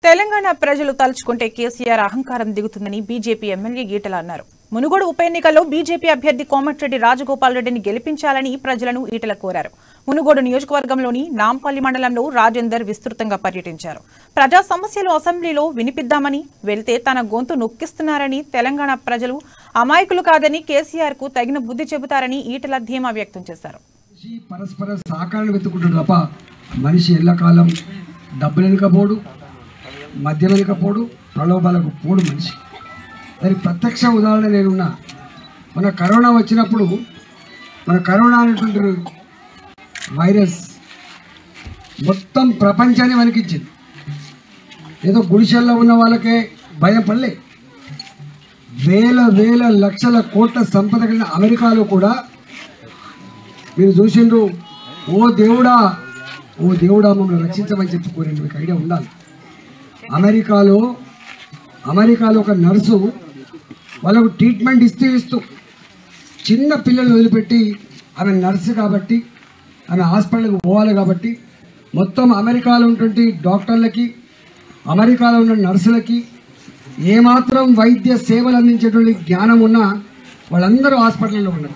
తెలంగాణ ప్రజలు తలుచుకుంటే కేసీఆర్ అహంకారం దిగుతుందని బీజేపీ ఎమ్మెల్యే ఈటల అన్నారు. మునుగోడు ఉప ఎన్నికల్లో బీజేపీ అభ్యర్థి కోమటిరెడ్డి రాజగోపాల్ రెడ్డిని గెలిపించాలని ప్రజలను ఈటల కోరారు. మునుగోడు నియోజకవర్గంలోని నాంపల్లి మండలంలో రాజేందర్ విస్తృతంగా పర్యటించారు. ప్రజా సమస్యలు అసెంబ్లీలో వినిపిద్దామని వెళ్తే తన గొంతు నొక్కిస్తున్నారని, తెలంగాణ ప్రజలు అమాయకులు కాదని కేసీఆర్ కు తగిన బుద్ధి చెబుతారని ఈటల ధీమా వ్యక్తం చేశారు. పరస్పర సహకారం వెతుకుంటాడు తప్ప మనిషి ఎల్లకాలం డబ్బులు వెనుకపోడు, మద్యం వెనుకపోడు, ప్రలోభాలకు పోడు మనిషి. దానికి ప్రత్యక్ష ఉదాహరణ నేనున్నా. మన కరోనా వచ్చినప్పుడు కరోనా అనేటువంటి వైరస్ మొత్తం ప్రపంచాన్ని వణికించింది. ఏదో గుడిసెల్లో ఉన్న వాళ్ళకే భయం పడలే. వేల వేల లక్షల కోట్ల సంపద కలిగిన అమెరికాలో కూడా మీరు చూసిండ్రు, ఓ దేవుడా మమ్మల్ని రక్షించమని చెప్పి కోరండి. మీకు ఐడియా ఉండాలి. అమెరికాలో ఒక నర్సు వాళ్ళకు ట్రీట్మెంట్ ఇస్తూ చిన్న పిల్లలు వదిలిపెట్టి, ఆమె నర్సు కాబట్టి, ఆమె హాస్పిటల్కి పోవాలి కాబట్టి, మొత్తం అమెరికాలో ఉన్నటువంటి డాక్టర్లకి, అమెరికాలో ఉన్న నర్సులకి ఏమాత్రం వైద్య సేవలు అందించేటువంటి జ్ఞానం ఉన్నా వాళ్ళందరూ హాస్పిటల్లో ఉన్నారు.